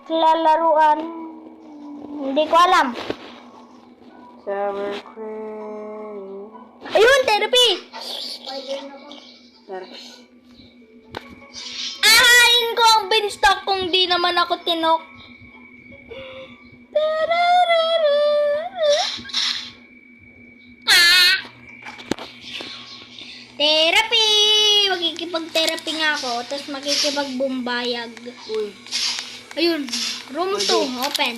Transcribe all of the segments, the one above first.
Lalaruan. Hindi ko alam. Sour cream. Ayun, therapy! Ahain ko ang beanstalk kung di naman ako tinok. Therapy! Magkikipag-therapy nga ako, tapos makikipag-bumbayag. Uy. Ayun, room 2, open.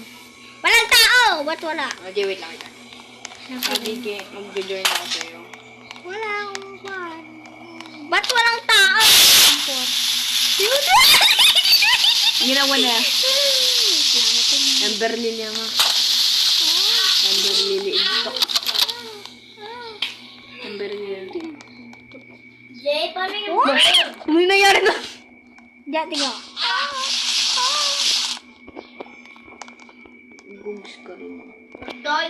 Walang tao! Ba't wala? Wait lang. Mag-join ako sa'yo. Wala akong fan. Ba't walang tao? Yun! Ginawa na. Amber Lily nga. Amber Lily stock. Amber Lily. Jay, paano yung... May nangyari na. Diyan, tingnan. Gugs ka rin. Doy.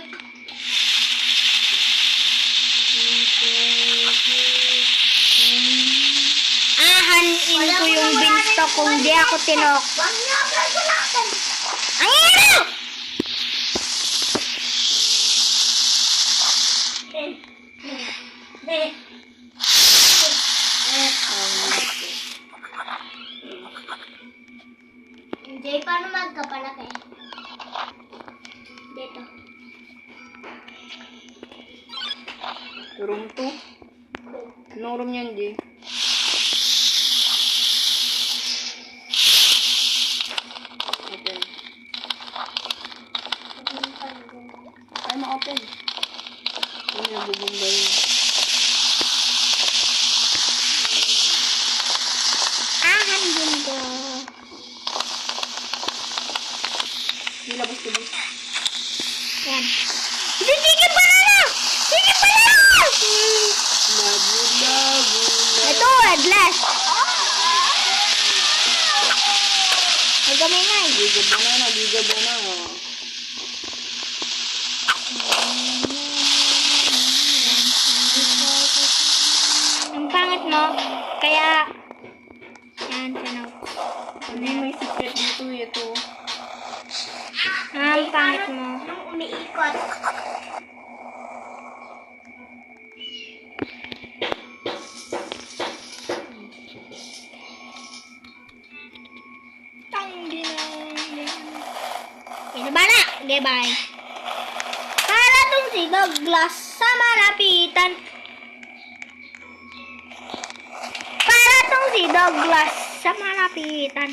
Ahanin ko yung beanstalk kung di ako tinok. Ayun! Jay, paano magkapalaki? Dito. Room 2? Anong room yan, Jay? Open. Ay, ma-open. Ay, nabubumbay yun. Ahanin ko. Nilabas ko ba? Yan. Sige pa na! Sige pa na! Labo. Ito, headless. Nagamay na eh. Giga banana. Ang pangit mo, kaya... Yan, tanaw. Hindi may secret dito, ito. Ang pangit mo. Nung umiikot. Bala! Okay, bye. Para tong si Douglas sa malapitan. Para tong si Douglas sa malapitan.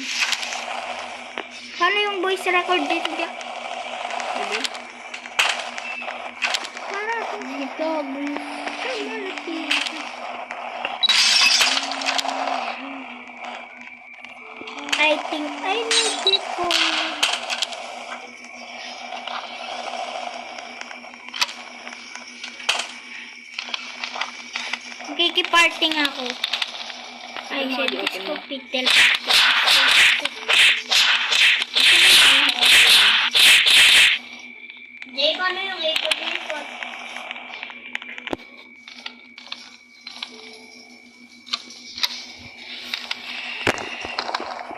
Paano yung voice record dito dyan? Para tong si Douglas sa malapitan. I think I need it for you. Kikiparting ako. Ay, siya, disco pitel. Jay, paano yung ikot-ikot?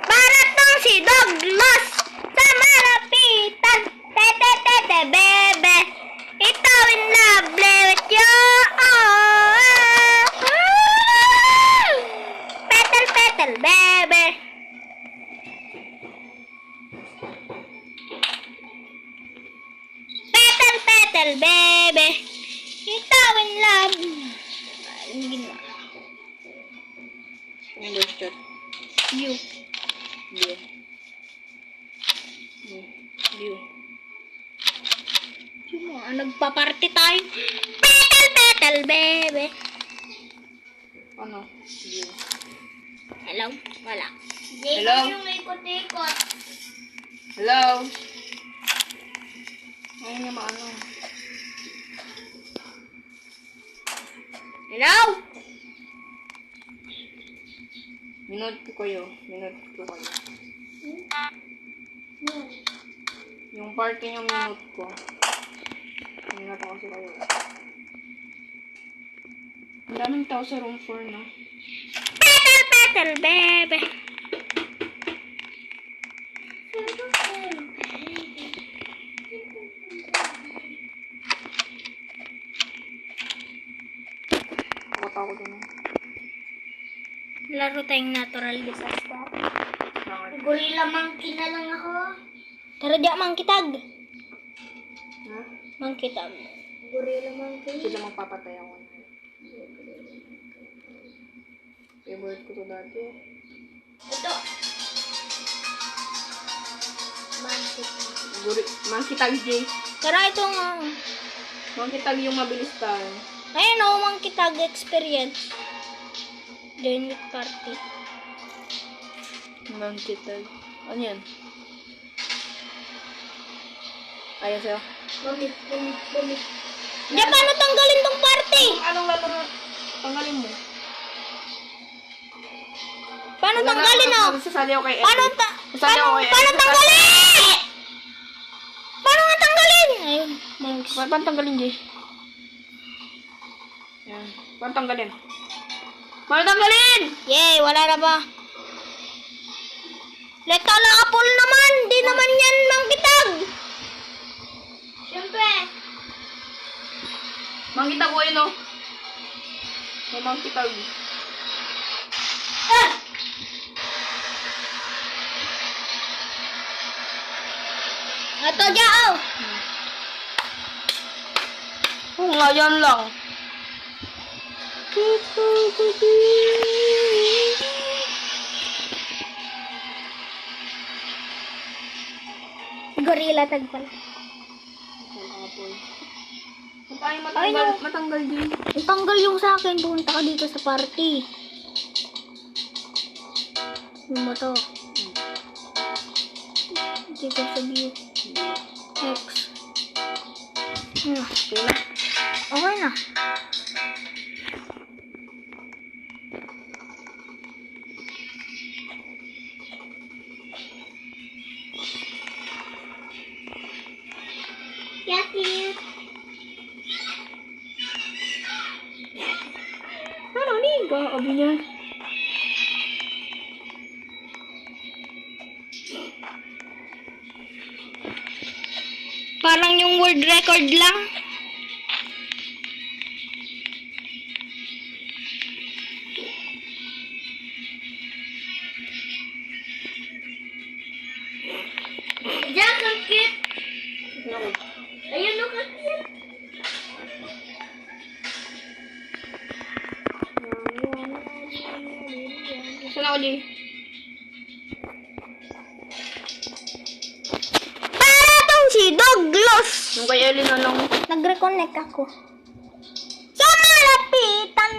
Para tong si Douglas sa malapitan. Tete, tete, bebe. Ikaw in love with you. Petal, petal, bebe. Petal, petal, bebe. Ikaw in love. Ano ginawa? Yung voice chat. You. View. View. Nagpa-party tayo. Petal, petal, bebe. Ano? View. Hello? Wala. Jay, Hello? paano yung ikot-ikot? Hello? Ayun nga maano. Hello? Minute ko kayo. Yung party niyo minute ko. Minute ko kasi kayo. Ang daming tao sa room 4 na. Petal, petal, bebe. ako dun. Laro tayong natural disaster. Bakit? Gorilla monkey na lang ako. Tara di mangkitag. Ha? Mangkitag. Gorilla monkey. Sila magpapatay ako. Favorite ko to dati. Ito. Monkey. Monkey Tag J. Tara itong Monkey Tag yung mabilis tayo. ayun mangkitag experience. Join with party. Monkey Tag. Ano yan? Ayan sa'yo. Bumit. Di paano tanggalin tong party? Anong lalaro? Tanggalin mo. Paano tanggalin Sasali ako kay Paano Eddie. Sasali ako kay paano Eddie. tanggalin? Paano nga tanggalin? Ayun, monks. Paano tanggalin, Jay? Yan. Paano tanggalin? Paano tanggalin? Yay, wala na ba? Lethal apple naman! Di naman yan mangkitag! Siyempre. Monkey Tag ko yun, oh. May Monkey Tag. Ah! Ito, Jao! Oo nga, yan lang. Gorilla tag pala. Kung tayo Ay, no. matanggal din. Itanggal yung sa akin. Pumunta ka dito sa party. Yung mo to. Dito sa view. X. Okay na. Okay na. Yati. Ano ni? Abi niya. Parang yung world record lang. Jack, ang cute. Ako. Ayun, ang cute. Saan ako, Jay? Patong si Douglas! Yung kay Ellie na lang. Nag-reconnect ako. Sa malapitan,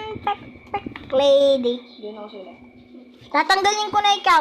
pek lady. Diyan ako sila. Tatanggalin ko na ikaw.